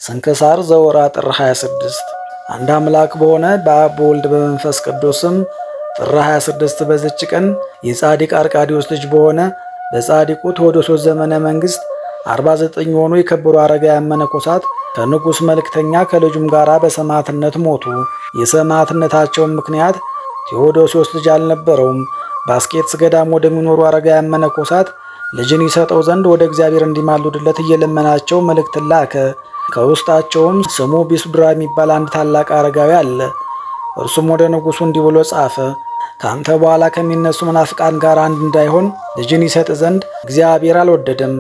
ስንክሳር ዘወርኃ ጥር 26 አንድ አምላክ በሆነ በአብ በወልድ በመንፈስ ቅዱስም ጥር 26 በዚች ቀን የጻድቅ አርቃዲዎስ ልጅ በሆነ በጻድቁ ቴዎዶስዮስ ዘመነ መንግስት 49 የሆኑ የከበሩ አረጋውያን መነኮሳት ከንጉሥ መልእክተኛ ከልጁም ጋር በሰማዕትነት ሞቱ። የሰማዕትነታቸውን ምክንያት ቴዎዶስዮስ ልጅ አልነበረውም። በአስቄጥስ ገዳም ወደሚኖሩ አረጋውያን መነኮሳት ልጅን ይሰጠው ዘንድ ወደ እግዚአብሔር እንዲማልዱለት እየለመናቸው መልእክትን ላከ። ከውስጣቸውም ስሙ ቢስድራ የሚባል አንድ ታላቅ አረጋዊ አለ። እርሱም ወደ ንጉሡ እንዲህ ብሎ ጻፈ። ከአንተ በኋላ ከሚነሱ መናፍቃን ጋር አንድ እንዳይሆን ልጅን ይሰጥ ዘንድ እግዚአብሔር አልወደደም።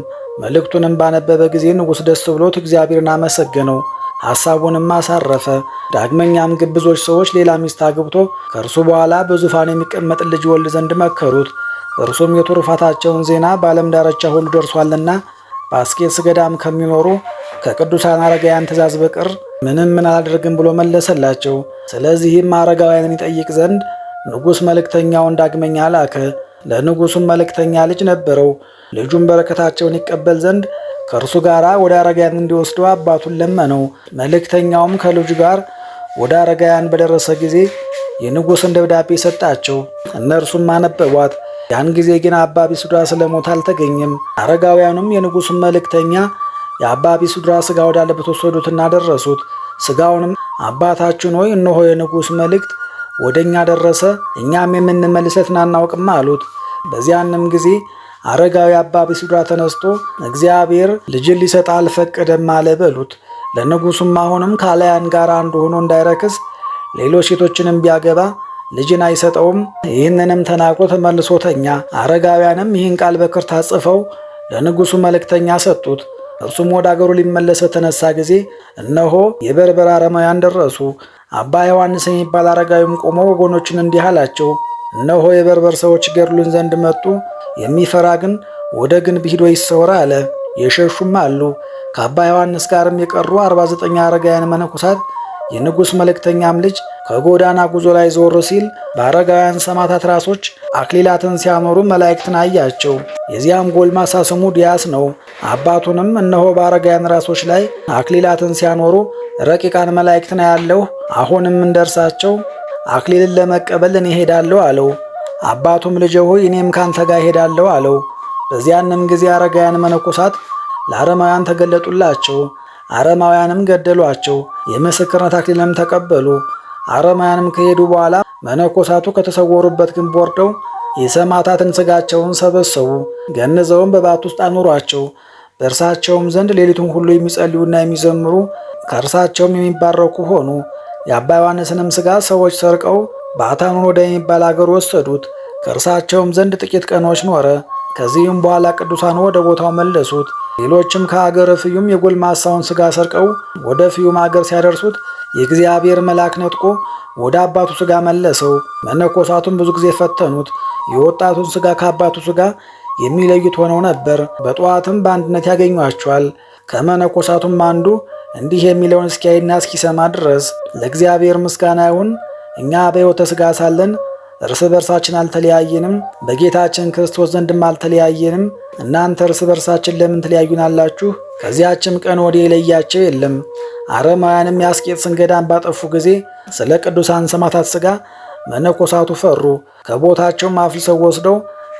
መልእክቱንም ባነበበ ጊዜ ንጉሥ ደስ ብሎት እግዚአብሔርን አመሰገነው፣ ሐሳቡንም አሳረፈ። ዳግመኛም ግብዞች ሰዎች ሌላ ሚስት አግብቶ ከእርሱ በኋላ በዙፋን የሚቀመጥ ልጅ ወልድ ዘንድ መከሩት። እርሱም የትሩፋታቸውን ዜና በዓለም ዳርቻ ሁሉ ደርሷልና በአስቄጥስ ገዳም ከሚኖሩ ከቅዱሳን አረጋውያን ትእዛዝ በቀር ምንም አላደርግም ብሎ መለሰላቸው። ስለዚህም አረጋውያንን ይጠይቅ ዘንድ ንጉሥ መልእክተኛውን ዳግመኛ ላከ። ለንጉሡም መልእክተኛ ልጅ ነበረው። ልጁም በረከታቸውን ይቀበል ዘንድ ከእርሱ ጋር ወደ አረጋውያን እንዲወስደው አባቱን ለመነው። መልእክተኛውም ከልጁ ጋር ወደ አረጋውያን በደረሰ ጊዜ የንጉሥን ደብዳቤ ሰጣቸው። እነርሱም አነበቧት። ያን ጊዜ ግን አባ ቢስድራ ስለሞተ አልተገኘም። አረጋውያኑም የንጉሡን መልእክተኛ የአባ ቢስድራ ሥጋ ወዳለበት ወሰዱትና ደረሱት። ሥጋውንም አባታችን ሆይ እነሆ የንጉሥ መልእክት ወደ እኛ ደረሰ፣ እኛም የምንመልሰትን አናውቅም አሉት። በዚያንም ጊዜ አረጋዊ አባ ቢስድራ ተነስቶ እግዚአብሔር ልጅን ሊሰጥ አልፈቀደም አለ በሉት። ለንጉሡም አሁንም ካላያን ጋር አንዱ ሆኖ እንዳይረክስ ሌሎች ሴቶችንም ቢያገባ ልጅን አይሰጠውም። ይህንንም ተናግሮ ተመልሶ ተኛ። አረጋውያንም ይህን ቃል በክርታ ጽፈው ለንጉሡ መልእክተኛ ሰጡት። እርሱም ወደ አገሩ ሊመለስ በተነሳ ጊዜ እነሆ የበርበር አረማውያን ደረሱ። አባ ዮሐንስ የሚባል አረጋዊም ቆሞ ወገኖችን እንዲህ አላቸው፣ እነሆ የበርበር ሰዎች ገድሉን ዘንድ መጡ። የሚፈራ ግን ወደ ግንብ ሂዶ ይሰወር አለ። የሸሹም አሉ። ከአባ ዮሐንስ ጋርም የቀሩ 49 አረጋውያን መነኮሳት የንጉሥ መልእክተኛም ልጅ ከጎዳና ጉዞ ላይ ዞር ሲል በአረጋውያን ሰማዕታት ራሶች አክሊላትን ሲያኖሩ መላእክትን አያቸው። የዚያም ጎልማሳ ስሙ ዲያስ ነው። አባቱንም እነሆ በአረጋውያን ራሶች ላይ አክሊላትን ሲያኖሩ ረቂቃን መላእክትን አያለሁ፣ አሁንም እንደርሳቸው አክሊልን ለመቀበል እኔ ሄዳለሁ አለው። አባቱም ልጄ ሆይ እኔም ካንተ ጋር ሄዳለሁ አለው። በዚያንም ጊዜ አረጋውያን መነኮሳት ለአረማውያን ተገለጡላቸው። አረማውያንም ገደሏቸው። የምስክርነት አክሊልንም ተቀበሉ። አረማውያንም ከሄዱ በኋላ መነኮሳቱ ከተሰወሩበት ግንብ ወርደው የሰማዕታትን ሥጋቸውን ሰበሰቡ። ገንዘውም በባት ውስጥ አኖሯቸው። በእርሳቸውም ዘንድ ሌሊቱን ሁሉ የሚጸልዩና የሚዘምሩ ከእርሳቸውም የሚባረኩ ሆኑ። የአባ ዮሐንስንም ሥጋ ሰዎች ሰርቀው በአታኑን ወደሚባል አገር ወሰዱት። ከእርሳቸውም ዘንድ ጥቂት ቀኖች ኖረ። ከዚህም በኋላ ቅዱሳኑ ወደ ቦታው መለሱት። ሌሎችም ከአገረ ፍዩም የጎልማሳውን ሥጋ ሰርቀው ወደ ፍዩም አገር ሲያደርሱት የእግዚአብሔር መልአክ ነጥቆ ወደ አባቱ ሥጋ መለሰው። መነኮሳቱም ብዙ ጊዜ ፈተኑት። የወጣቱን ሥጋ ከአባቱ ሥጋ የሚለዩት ሆነው ነበር። በጠዋትም በአንድነት ያገኟቸዋል። ከመነኮሳቱም አንዱ እንዲህ የሚለውን እስኪያይና እስኪሰማ ድረስ ለእግዚአብሔር ምስጋና ይሁን፣ እኛ በሕይወተ ሥጋ ሳለን እርስ በርሳችን አልተለያየንም፣ በጌታችን ክርስቶስ ዘንድም አልተለያየንም። እናንተ እርስ በርሳችን ለምን ትለያዩናላችሁ? ከዚያችም ቀን ወዲህ የለያቸው የለም። አረማውያንም የአስቄጥስን ገዳም ባጠፉ ጊዜ ስለ ቅዱሳን ሰማዕታት ሥጋ መነኮሳቱ ፈሩ። ከቦታቸውም አፍልሰው ወስደው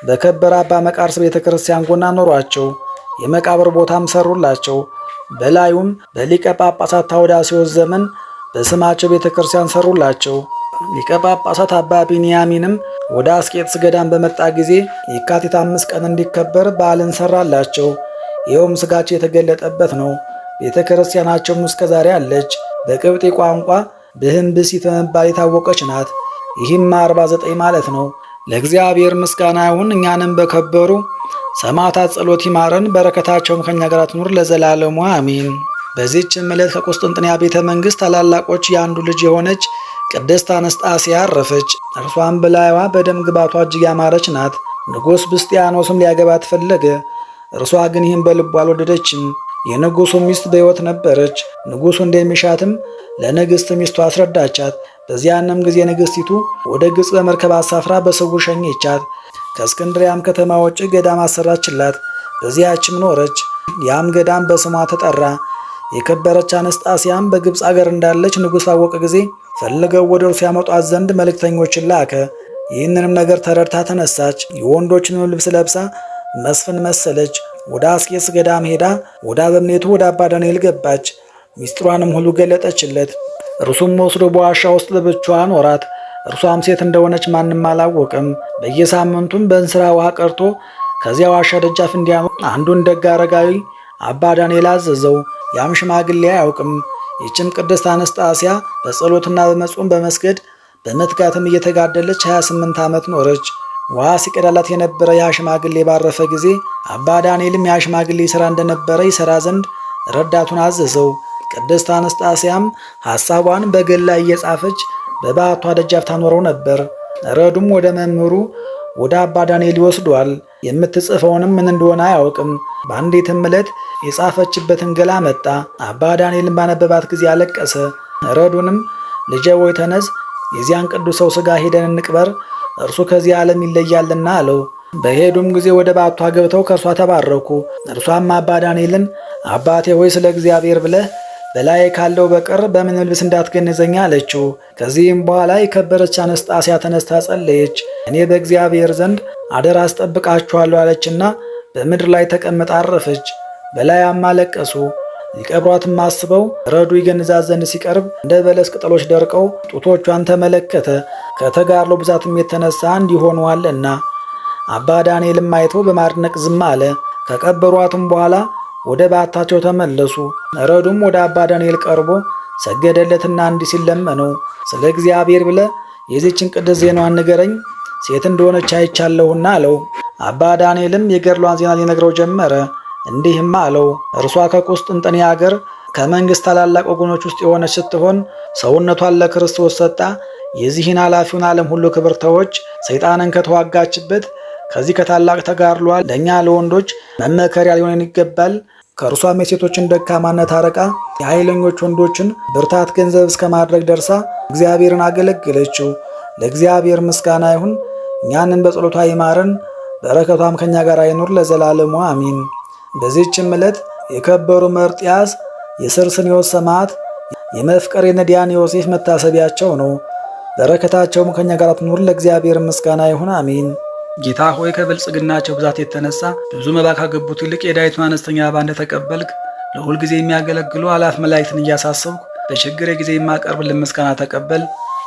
በከበረ አባ መቃርስ ቤተ ክርስቲያን ጎን አኖሯቸው። የመቃብር ቦታም ሰሩላቸው። በላዩም በሊቀ ጳጳሳት ታውዳስዮስ ዘመን በስማቸው ቤተ ክርስቲያን ሰሩላቸው። ሊቀ ጳጳሳት አባ ቢንያሚንም ወደ አስቄጥስ ገዳም በመጣ ጊዜ የካቲት 5 ቀን እንዲከበር በዓልን ሰራላቸው። ይኸውም ሥጋቸው የተገለጠበት ነው። ቤተ ክርስቲያናቸውም እስከ ዛሬ አለች። በቅብጤ ቋንቋ ብህንብሲት በመባል የታወቀች ናት። ይህም 49 ማለት ነው። ለእግዚአብሔር ምስጋና ይሁን፣ እኛንም በከበሩ ሰማዕታት ጸሎት ይማረን፣ በረከታቸውም ከእኛ ጋር ትኑር ለዘላለሙ አሜን። በዚህችም ዕለት ከቁስጥንጥንያ ቤተ መንግሥት ታላላቆች የአንዱ ልጅ የሆነች ቅድስት አነስጣስያ አረፈች። እርሷም በላይዋ በደም ግባቷ እጅግ ያማረች ናት። ንጉሥ ብስጢያኖስም ሊያገባት ፈለገ። እርሷ ግን ይህን በልቡ አልወደደችም። የንጉሡ ሚስት በሕይወት ነበረች። ንጉሡ እንደሚሻትም ለንግሥት ሚስቱ አስረዳቻት። በዚያንም ጊዜ ንግሥቲቱ ወደ ግብፅ በመርከብ አሳፍራ በስውር ሸኘቻት። ከእስክንድሪያም ከተማ ውጭ ገዳም አሰራችላት። በዚያችም ኖረች። ያም ገዳም በስሟ ተጠራ። የከበረች አነስጣስያም በግብፅ አገር እንዳለች ንጉሥ አወቀ ጊዜ ፈልገው ወደ እርሱ ያመጧት ዘንድ መልእክተኞችን ላከ። ይህንንም ነገር ተረድታ ተነሳች። የወንዶችንም ልብስ ለብሳ መስፍን መሰለች። ወደ አስቄስ ገዳም ሄዳ ወደ አበምኔቱ ወደ አባ ዳንኤል ገባች። ሚስጥሯንም ሁሉ ገለጠችለት። እርሱም ወስዶ በዋሻ ውስጥ ለብቻዋ ኖራት። እርሷም ሴት እንደሆነች ማንም አላወቅም። በየሳምንቱም በእንስራ ውሃ ቀርቶ ከዚያ ዋሻ ደጃፍ እንዲያኖር አንዱን ደግ አረጋዊ አባ ዳንኤል አዘዘው። ያም ሽማግሌ አያውቅም። ይህችም ቅድስት አነስጣስያ በጸሎትና በመጾም በመስገድ በመትጋትም እየተጋደለች 28 ዓመት ኖረች። ውሃ ሲቀዳላት የነበረ ያ ሽማግሌ ባረፈ ጊዜ አባ ዳንኤልም ያ ሽማግሌ ሥራ እንደነበረ ይሠራ ዘንድ ረዳቱን አዘዘው። ቅድስት አነስጣስያም ሐሳቧን በገል ላይ እየጻፈች በባቷ ደጃፍ ታኖረው ነበር። ረዱም ወደ መምህሩ ወደ አባ ዳንኤል ይወስዷል። የምትጽፈውንም ምን እንደሆነ አያውቅም። በአንዲትም ዕለት የጻፈችበትን ገላ መጣ። አባ ዳንኤልን ባነበባት ጊዜ አለቀሰ። ረዱንም ልጄ ሆይ ተነስ፣ የዚያን ቅዱስ ሰው ሥጋ ሄደን እንቅበር፣ እርሱ ከዚህ ዓለም ይለያልና አለው። በሄዱም ጊዜ ወደ ባቷ ገብተው ከእርሷ ተባረኩ። እርሷም አባ ዳንኤልን አባቴ ሆይ ስለ እግዚአብሔር ብለህ በላይ ካለው በቀር በምንም ልብስ እንዳትገንዘኛ አለችው። ከዚህም በኋላ የከበረች አነስጣስያ ተነስታ ጸለየች። እኔ በእግዚአብሔር ዘንድ አደራ አስጠብቃችኋለሁ አለችና በምድር ላይ ተቀምጣ አረፈች። በላያም አለቀሱ። ሊቀብሯትም አስበው ረዱ ይገንዛት ዘንድ ሲቀርብ እንደ በለስ ቅጠሎች ደርቀው ጡቶቿን ተመለከተ። ከተጋድሎ ብዛትም የተነሳ እንዲሆኗልና። አባ ዳንኤልም አይቶ በማድነቅ ዝም አለ። ከቀበሯትም በኋላ ወደ ባታቸው ተመለሱ። ረዱም ወደ አባ ዳንኤል ቀርቦ ሰገደለትና እንዲህ ሲል ለመነው፣ ስለ እግዚአብሔር ብለ የዚችን ቅድስት ዜናዋን ንገረኝ፣ ሴት እንደሆነች አይቻለሁና አለው። አባ ዳንኤልም የገድሏን ዜና ሊነግረው ጀመረ። እንዲህም አለው፣ እርሷ ከቁስጥንጥንያ አገር ከመንግሥት ታላላቅ ወገኖች ውስጥ የሆነች ስትሆን ሰውነቷን ለክርስቶስ ሰጣ የዚህን ኃላፊውን ዓለም ሁሉ ክብር ተወች። ሰይጣንን ከተዋጋችበት ከዚህ ከታላቅ ተጋድሏ ለእኛ ለወንዶች መመከሪያ ሊሆን ይገባል። ከእርሷም የሴቶችን ደካማነት አረቃ የኃይለኞች ወንዶችን ብርታት ገንዘብ እስከ ማድረግ ደርሳ እግዚአብሔርን አገለገለችው። ለእግዚአብሔር ምስጋና ይሁን፣ እኛንን በጸሎቷ ይማረን፣ በረከቷም ከኛ ጋር አይኑር ለዘላለሙ አሚን። በዚህችም ዕለት የከበሩ መርጥያስ፣ የስርስንዮስ ሰማዕት፣ የመፍቀሬ ነዳያን ዮሴፍ መታሰቢያቸው ነው። በረከታቸውም ከኛ ጋር ትኑር፣ ለእግዚአብሔር ምስጋና ይሁን አሚን። ጌታ ሆይ ከብልጽግናቸው ብዛት የተነሳ ብዙ መባ ካገቡት ይልቅ የዳዊቱን አነስተኛ መባ እንደተቀበልክ ለሁል ጊዜ የሚያገለግሉ አላፍ መላእክትን እያሳሰብኩ በችግሬ ጊዜ የማቀርብልን ምስጋና ተቀበል።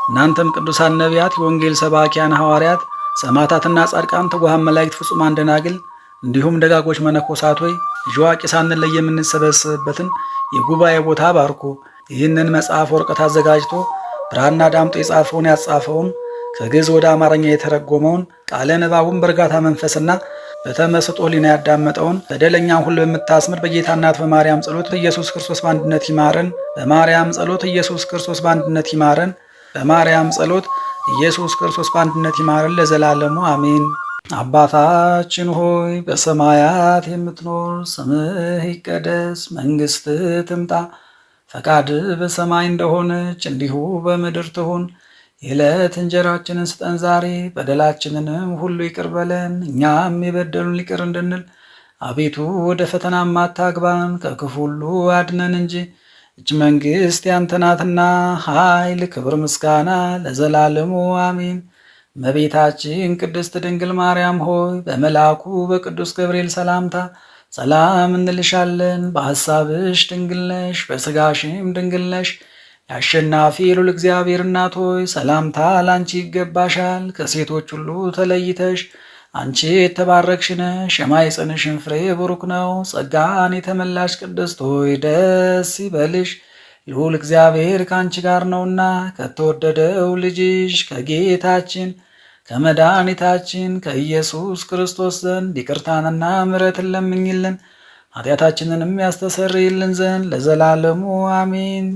እናንተም ቅዱሳን ነቢያት፣ የወንጌል ሰባኪያን ሐዋርያት፣ ሰማዕታትና ጻድቃን፣ ትጉሃን መላእክት፣ ፍጹማን ደናግል እንዲሁም ደጋጎች መነኮሳት ሆይ ልጅ አዋቂ ሳንለይ የምንሰበሰብበትን የጉባኤ ቦታ ባርኩ። ይህንን መጽሐፍ ወረቀት አዘጋጅቶ ብራና ዳምጦ የጻፈውን ያጻፈውን ከግዕዝ ወደ አማርኛ የተረጎመውን ቃለ ንባቡን በእርጋታ መንፈስና በተመስጦ ሕሊና ያዳመጠውን በደለኛን ሁሉ በምታስምር በጌታ እናት በማርያም ጸሎት ኢየሱስ ክርስቶስ በአንድነት ይማረን። በማርያም ጸሎት ኢየሱስ ክርስቶስ በአንድነት ይማረን። በማርያም ጸሎት ኢየሱስ ክርስቶስ በአንድነት ይማረን ለዘላለሙ አሜን። አባታችን ሆይ በሰማያት የምትኖር፣ ስምህ ይቀደስ፣ መንግሥትህ ትምጣ፣ ፈቃድህ በሰማይ እንደሆነች እንዲሁ በምድር ትሁን። የዕለት እንጀራችንን ስጠን ዛሬ፣ በደላችንንም ሁሉ ይቅር በለን እኛም የበደሉን ይቅር እንድንል። አቤቱ ወደ ፈተናም አታግባን፣ ከክፉ ሁሉ አድነን እንጂ እች መንግሥት ያንተ ናትና፣ ኃይል፣ ክብር፣ ምስጋና ለዘላለሙ አሜን። እመቤታችን ቅድስት ድንግል ማርያም ሆይ በመልአኩ በቅዱስ ገብርኤል ሰላምታ ሰላም እንልሻለን። በሐሳብሽ ድንግል ነሽ፣ በሥጋሽም ድንግል ነሽ። የአሸናፊ ልዑል እግዚአብሔር እናት ሆይ ሰላምታ ላንቺ ይገባሻል። ከሴቶች ሁሉ ተለይተሽ አንቺ የተባረክሽ ነሽ፣ የማኅፀንሽም ፍሬ ቡሩክ ነው። ጸጋን የተመላሽ ቅድስት ሆይ ደስ ይበልሽ፣ ልዑል እግዚአብሔር ከአንቺ ጋር ነውና ከተወደደው ልጅሽ ከጌታችን ከመድኃኒታችን ከኢየሱስ ክርስቶስ ዘንድ ይቅርታንና ምሕረትን ለምኝልን ኃጢአታችንንም ያስተሰርይልን ዘንድ ለዘላለሙ አሜን።